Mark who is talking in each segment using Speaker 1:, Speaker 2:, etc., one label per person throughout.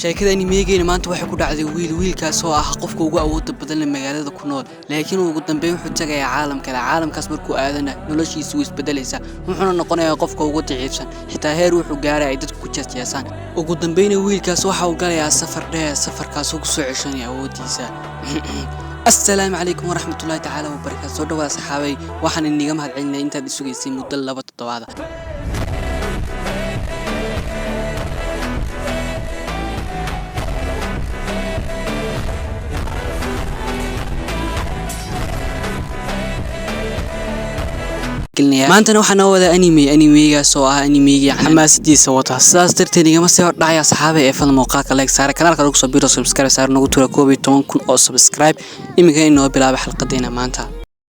Speaker 1: sheekada animeegeena maanta waxay ku dhacday wiilkaas oo ah qofka ugu awoodda badan ee magaalada ku nool laakiin ugu dambeyn wuxuu tagayaa caalamkaas markuu aadana noloshiisu way isbedelaysaa wuxuuna noqonayaa qofka ugu daciifsan xitaa heer wuxuu gaaray ay dadku ku jeesjeesaan ugu dambeyn wiilkaas waxa uu galayaa safar dheer safarkaas uu ku soo ceshanaya awoodiisa السلام عليكم ورحمة الله تعالى وبركاته سو دواء صحابي waxaan iniga mahadcelinay intaad isugaysay muddo 2 toddobaad maantana waxaan wada animeegaas oo ah animeegi xamaasadiisa wata sidaas darteed igama soo dhacaya saxaabe ee fadlan muuqaalka like saar kanaalka lagu soo biro subscribe saar nagu tura 12,000 oo subscribe imika inoo bilaabo xalqadeena maanta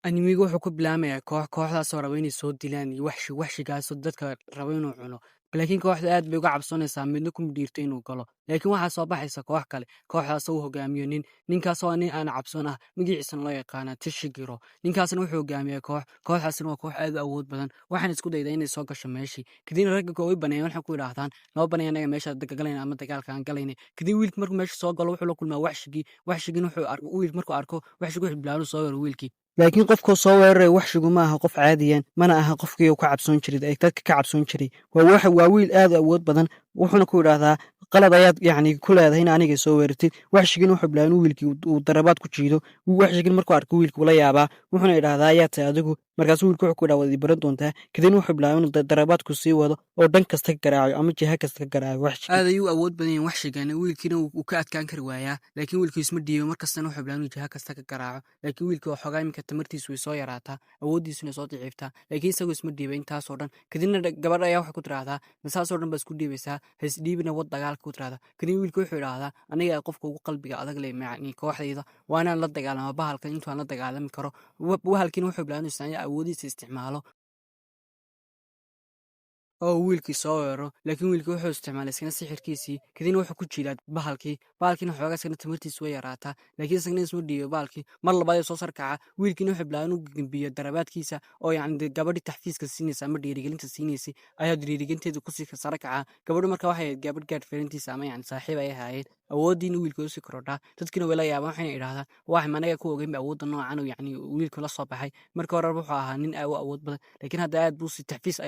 Speaker 1: animeegu wuxuu ku bilaamayaa kooxdaas oo raba inay soo dilaan waxshigaas dadka raba inuu cuno laakiin kooxda aad bay uga cabsoonaysaa midna kuma dhiirto inuu galo laakiin waxa soo baxaysa koox kale kooxdaas oo hogaamiyo ninkaas oo aan cabsoon ah magaciisana loo yaqaan Tishigiro ninkaasna wuxuu hogaamiyaa kooxdaasna waa koox aad u awood badan waxaan isku dayday inay soo gasho meeshii kadib ragga kooxay banayaan waxa ku yiraahdaan loo banayaan anaga meesha dagaalayna ama dagaalka aan galayna kadib wiilku markuu meesha soo galo wuxuu la kulmaa waxshigii wuxuu arko wiilku markuu arko waxshigii wuxuu bilaabay soo weerar wiilkii laakiin qofka soo weeraray waxshigu ma aha qof caadiyan mana aha qofkii ka cabsoon jiray ay dadka ka cabsoon jiray waa wiil aad u awood badan wuxuuna ku yiraahdaa qalad ayaad ku leedahay in aniga soo weerartid waxshigin wuxuu bilaabay wiilkii uu darabaad ku jiido waxshigin markuu arko wiilku la yaabaa wuxuuna yiraahdaa ayaad tahay adigu markaas wiilku wuxuu ku dhaaway baran doontaa kadib wuxuu bilaabay inuu darabaad ku sii wado oo dhan kasta ka garaaco ama jiha kasta ka garaaco waxshigin aad ayuu awood badan yahay waxshigan wiilkiina uu ka adkaan kar waayaa laakiin wiilku isma dhiibo markastana wuxuu bilaabay inuu jiha kasta ka garaaco laakiin wiilku xogaa imika tamartiisu way soo yaraataa awoodiisuna soo daciiftaa laakiin isagoo isma dhiibay intaas oo dhan kadibna gabadha ayaa waxa ku tiraahdaa masaas oo dhan baa isku dhiibaysaa hays dhiibina wad dagaalka ku tiraahdaa kadib wiilku wuxuu yiraahdaa aniga qofka ugu qalbiga adag leh macni kooxdayda waa inaan la dagaalamo bahalka intuu aan la dagaalami karo bahalkiina wuxuu bilaabay inuu awoodiisa isticmaalo oo wiilkii soo weero laakiin wiilkii wuxuu isticmaalay sixirkiisii kadibna wuxuu ku jiilaa bahalkiina xoogaasna tamartiisu way yaraataa laakiin isagna isma dhiibo bahalkii mar labaad soo sarkaca wiilkiina wuxuu bilaabay inuu gambiyo darabaadkiisa oo gabadhi taxfiiska siinaysa ama dhiirigelinta siinaysa ayaa dhiirigelinteedu ku sii sarkaca gabadhu markaa waxay gabadh gaar feerintiisa ama saaxiib ay ahaayeen awoodiina wiilku si korodhaa dadkina way la yaabaan waxay yiraahdaan wax managa ku ogeyn awoodda noocan oo wiilku la soo baxay markii hore wuxuu ahaa nin awood badan laakiin hadda aad buu si taxfiis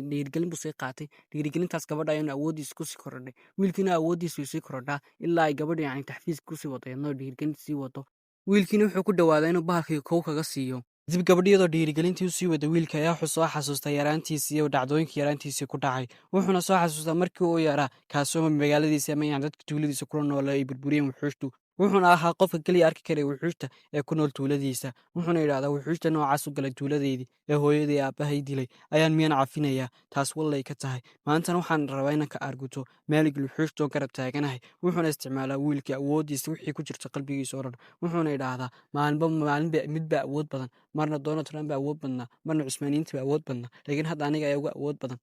Speaker 1: dhiirigelin buu qaatay dhiirigelintaas gabadha ayuu awoodiisa ku sii korodhay wiilkiina awoodiisa sii korodhaa ilaa ay gabadha taxfiis ku sii wadayno dhiirigelin sii wado wiilkiina wuxuu ku dhawaaday inuu bahalkii kow kaga siiyo dib gabadhiyada dhiirigelintii u sii wada wiilka ayaa wuxuu soo xasuustay yaraantiisii iyo dhacdooyinkii yaraantiisii ku dhacay wuxuuna soo xasuustaa markii uu yaraa kaasoo magaaladiisa ama dadka tuuladiisa kula noolaa ay burburiyeen wuxuushtu wuxuuna ahaa qofka kaliya arki karay wuxuushta ee ku nool tuuladiisa wuxuuna yiraahdaa wuxuushta noocaas u galay tuuladeedii ee hooyadii aabahay dilay ayaan miyana cafinayaa taas wallay ka tahay maantana waxaan rabaa inaan ka arguto maalig wuxuushta oo garab taaganahay wuxuuna isticmaalaa wiilkii awoodiisa wixii ku jirta qalbigiisa oo dhan wuxuuna yiraahdaa maalinba midba awood badan marna Donald Trump awood badna marna Cusmaaniyiinta awood badna laakiin hadda aniga ayaa uga awood badan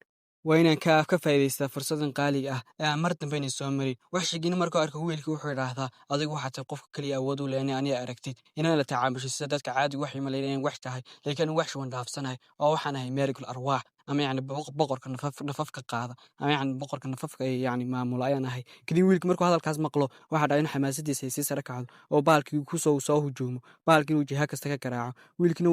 Speaker 1: waa inaan ka faa'iidaystaa fursadan qaaliga ah ee mar dambe inay soo mari waxshigina markuu arko wiilkii wuxuu yiraahdaa adigu waxaad tahay qofka kaliya awood u leh aniga aragtid inaan la tacaamusho sida dadka caadiga wax imalayeen wax tahay laakiin wax wan dhaafsanahay oo waxaan ahay meerikul arwaax ama boqorka nafafka qaada ama boqorka nafafka maamul ayaan ahay kadib wiilkii markuu hadalkaas maqlo waxa dhaay in xamaasadiisa ay sii sare kacdo oo bahalkii ku soo hujuumo bahalkii uu jiha kasta ka garaaco wiilkii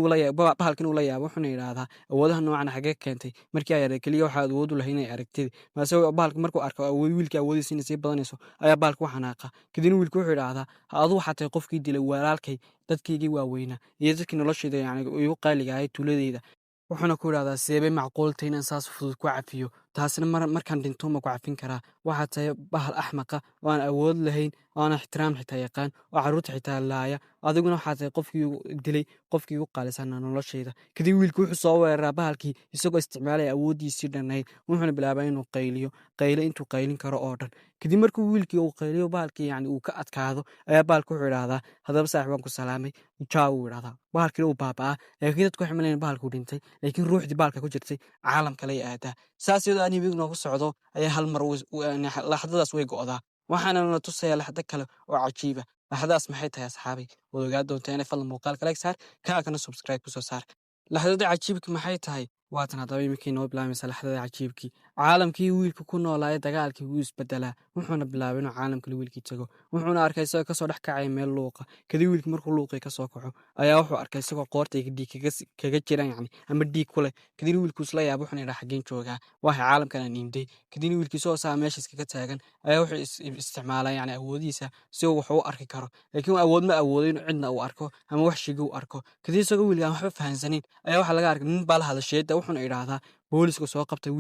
Speaker 1: bahalkii uu la yaabo wuxuu yiraahdaa awoodaha noocan xagee keentay markii ay kaliya waxa awood u lahayn inay aragtid maase bahalkii markuu arko wiilkii awoodiisa inay sii badanayso ayaa bahalkii waxa xanaaqa kadib wiilkii wuxuu yiraahdaa adigu waxa tahay qofkii dilay walaalkay dadkii waaweynaa iyo dadkii nolosheeda igu qaaliga ahay tuuladeeda wuxuuna ku yiraahdaa seebay macquultay inaan saas fudud ku cafiyo taasina markaan dhinto ma ku cafin karaa waxa tahay bahal axmaqa oo aan awood lahayn oo aan ixtiraam xitaa yaqaan oo caruurta xitaa laaya adiguna waxa tahay qofkii dilay qofkii ugu qaalisan nolosheeda kadib wiilku wuxuu soo weeraraa bahalkii isagoo isticmaalaya awoodiisii dhanayd wuxuuna bilaabay inuu qaylo intuu qaylin karo oo dhan kadib markuu wiilkii uu qayliyo bahalkii uu ka adkaado ayaa bahalku wuxuu yiraahdaa hadaba saaxiib waan ku salaamay jaa uu yiraahdaa bahalkii uu baabaa laakiin dadku waxay malayeen bahalku dhintay laakiin ruuxdii bahalka ku jirtay caalam kale ay aadaa saas iyadoo animeegu noogu socdo ayaa hal mar laxdadaas way go'daa waxaana la tusayaa laxdo kale oo cajiiba laxdadaas maxay tahay asxaabay wada ogaa doontaa inay fadlan muuqaalka like saar kana subscribe ku soo saar laxdada cajiibka maxay tahay waatan haddaba iminkii noo bilaabaysa laxdada cajiibkii caalamkii wiilka ku noolaaye dagaalkii wuu isbedelaa wuxuuna bilaabay inuu caalamkale wiilkii tago wuxuuna arkay isagoo kasoo dhex kacaya meel luuqa kadib wiilkii markuu luuqii kasoo kaco ayaa wuxuu arkay isagoo qoortayga dhiig kaga jiran yani ama dhiig ku leh kadibna wiilkuu isla yaaba wuxuuna idhaa xaggeen joogaa waxa caalamkan aan iimday kadibna wiilkii isagoo saa meesha iskaga taagan ayaa wuxuu isticmaalaa yani awoodiisa si uu wax u arki karo laakiin awood ma awoodo inuu cidna uu arko ama wax shiga uu arko kadib isagoo wiilkaan waxba fahansanin ayaa waxaa laga arkay nin baa la hadasheeda wuxuuna idhaahdaa booliska soo qabtay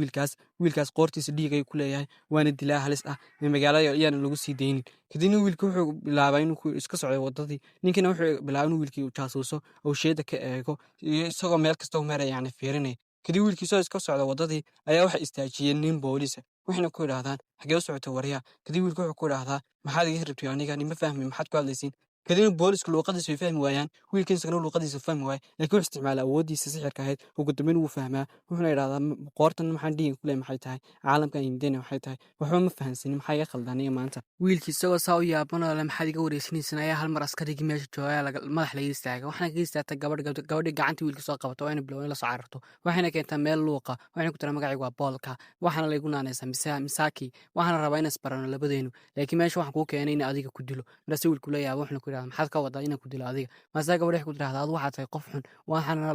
Speaker 1: wiilkaas qoortiisa dhiig ayuu ku leeyahay waana dilaa halis ah ee magaalada ayaana lagu sii daynin kadibna wiilkii wuxuu bilaabay inuu iska socday wadadii ninkiina wuxuu bilaabay inuu wiilkii jaasuuso oo sheeda ka eego iyo isagoo meel kasta u maraya yani fiirinaya kadib wiilkii isagoo iska socda wadadii ayaa waxa istaajiyeen nin boolisa waxayna ku idhaahdaan xagee u socotay waryaa kadib wiilkii wuxuu ku idhaahdaa maxaad iga rabtay aniga nima fahmi maxaad ku hadlaysiin kadibna boolisku luuqadiisa way fahmi waayaan wiilkiin isagana luuqadiisa fahmi waaya laakiin wuxuu isticmaala awoodiisa sixirka ahayd ugu dambeyn wuu fahmaa wuxuuna idhahdaa qoortan maxaan dhiigan ku leey maxay tahay caalamkan indena maxay tahay waxba ma fahansanin maxaa iga khaldaniya maanta wiilkii isagoo saa u yaabanoo le maxaad iga wareysanaysan ayaa hal mar askarigii meesha jooga madax laga istaaga waxaana kaga istaagta gabadhii gacantii wiilka soo qabato waana bilowin la soo cararto waxayna keentaa meel luuqa waxayna ku tiraa magacaygu waa boolka waxaana laygu naanaysaa misaaki waxaana rabaa inas barano labadeenu laakiin meesha waxaan kuu keenay in adiga ku dilo markaase wiilku la yaaba wuxuuna ku idhahda maxaad ka wadaa inaan ku dilo adiga maasaa gabadh waxay ku tirahdaa adu waxaad tahay qof xun waxaana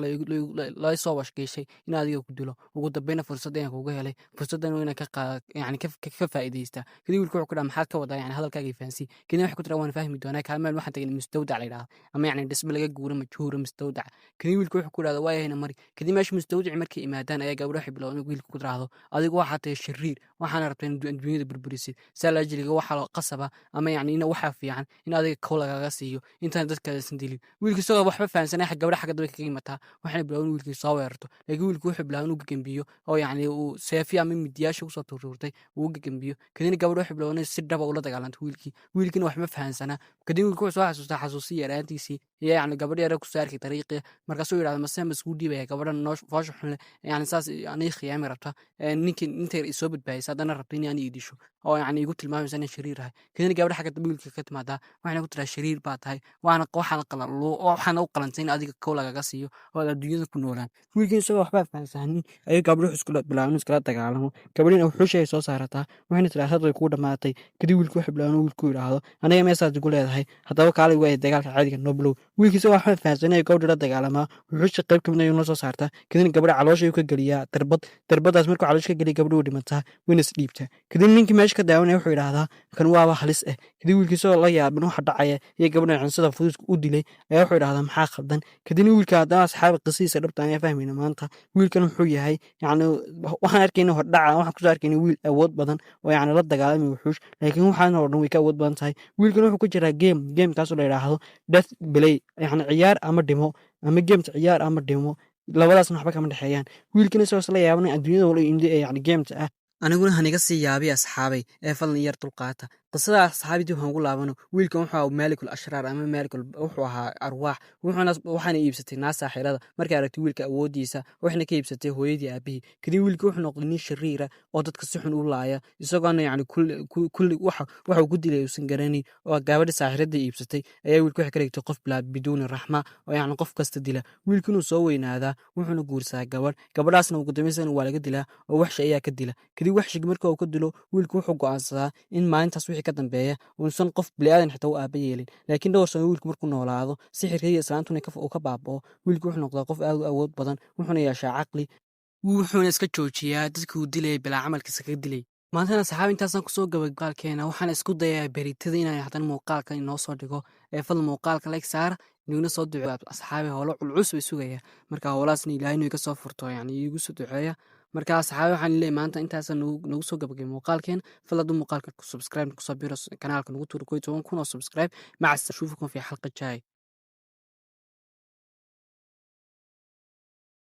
Speaker 1: la soo washgeyshay in adiga ku dilo ugu dambeyna fursad ayaan kuga helay fursaddan inaan yani ka faa'iidaystaa kadib wiilku wuxuu ku dhaha maxaad ka wadaa yani hadalkaaga fahansi kadib waxay ku tiraa waan fahmi doonaa kaalmeel waxaan tagay mustawdac la yidhahda ama yani dhisme laga guuro majhuura mustawdac kadib wiilku wuxuu ku dhahda waayahayna mari kadib meesha mustawdaci markay imaadaan ayaa gabadh waxay bilowday in wiilku ku tiraahdo adigu waxaad tahay shariir waxaana rabtaa in adduunyada burburisid saa laajiliga waxaa qasaba ama yani in waxaa fiican in adiga kow lagaga siiyo intaan dadkaadasan dilin wiilkii isagoo waxba fahansanay gabadha xagga dambe kaga imataa waxayna bilaabeen wiilkii soo weerarto laakiin wiilkii wuxuu bilaabay inuu gagambiyo oo yani uu seefi ama midiyaasha usoo tuurtuurtay uu gagambiyo kadibna gabadha waxay bilaabeen si dhaba ula dagaalantay wiilkiina waxma fahansanaa kadib wiilkii wuxuu soo xasuustaa xasuusii yaraantiisii iyo yani gabadh yara kusoo arkay dariiqii markaasuu yidhahda mase masuu dhiibaya gabadhan noo foosha xun leh yani saas anii khiyaami rabta ninkii intay isoo badbaadaysa haddana rabta in aan ii disho oo yani igu tilmaamaysa inaan shariir ahay kadibna gabadha xagga dambe wiilkii ka timaadaa waxayna ku tiraa shariir baa tahay waxaana u qalantay in adiga kow lagaga siiyo oo aad adduunyada ku noolaan wiilkii isagoo waxbaa fahansanin ayuu gabdhuhu iskula bilaabeen iskala dagaalamo gabadhiina wuxuushay soo saarataa waxayna tiraa had way kuu dhammaatay kadib wiilkii waxay bilaabeen wiilku yidhaahdo aniga meesaad igu leedahay haddaba kaalay waaya dagaalka caadiga noo bilow wiilkii isagoo waxbaa fahansanay gabadhi la dagaalamaa wuxuusha qayb kamid ayuu la soo saartaa kadibna gabadha caloosha ayuu ka geliyaa darbadaas markuu caloosha ka geliya gabadhi way dhimataa wayna is dhiibtaa kadib ninkii meesha ka daawanaya wuxuu yidhaahdaa kan waaba halis ah kadib wiilkii isagoo la yaaban waxa dhacaya iyo gabadha cunsada fuduudka u dilay ayaa wuxuu idhahdaa maxaa khaldan kadibna wiilka haddana asxaabi qisihiisa dhabta ayaa fahmayna maanta wiilkan wuxuu yahay yani waxaan arkayna hordhaca waxaan kusoo arkayna wiil awood badan oo yani la dagaalamay wuxuush laakiin waxaan oo dhan way ka awood badan tahay wiilkan wuxuu ku jiraa gamekaasoo la yidhaahdo death play yani ciyaar ama dhimo ama gameta ciyaar ama dhimo labadaasna waxba kama dhexeeyaan wiilkina isagoo isla yaabanay adduunyada wala imdi ee yani gameta ah aniguna haniga sii yaabiy asxaabay ee fadlan yar dulqaata qisada asxaabi dib waxaan ugu laabano wiilkan wuxuu ahaa maalikul ashraar ama maalikul wuxuu ahaa arwaax waxaana iibsatay naas saaxirada markay aragtay wiilka awoodiisa waxna ka iibsatay hooyadii aabihii kadib wiilkii wuxuu noqday nin shariira oo dadka si xun u laaya isagoona yani kulli waxa uu ku dilay uusan garanay oo gabadha saaxiradda iibsatay ayaa wiilka waxay ka dhigtay qof bilaa biduuni raxma oo yani qof kasta dila wiilkii inuu soo weynaadaa wuxuuna guursadaa gabadhaasna ugu dambaysana waa laga dilaa oo waxshi ayaa ka dila kadib waxshigi marka uu ka dilo wiilku wuxuu go'aansadaa in maalintaas wixii ka dambeeya uusan qof bini'aadan xitaa u aaba yeelin laakiin dhowr sano wiilku markuu noolaado sixirka iyo islaantuna uu ka baaba'o wiilku wuxuu noqdaa qof aad u awood badan wuxuuna yeeshaa caqli wuxuuna iska joojiyaa dadkii uu dilayay bilaa camalkiisa kaga dilay maantana saxaabi intaasaan kusoo gabagaalkeena waxaan isku dayaa beritada inaan hadan muuqaalkan inoo soo dhigo ee fadl muuqaalka like saara inuguna soo duceeya asxaabi howlo culculus bay sugaya marka howlaasna ilaahay inuu iga soo furto yani iigu soo duceeya marka asxaabi waxaan leeyahay maanta intaasaan nagu soo gabagay muuqaalkeen fadl hadduu muuqaalka ku subscribe kusoo biro kanaalka nagu tuuro 11 kun oo subscribe maca ashuufukum fi xalqa jaay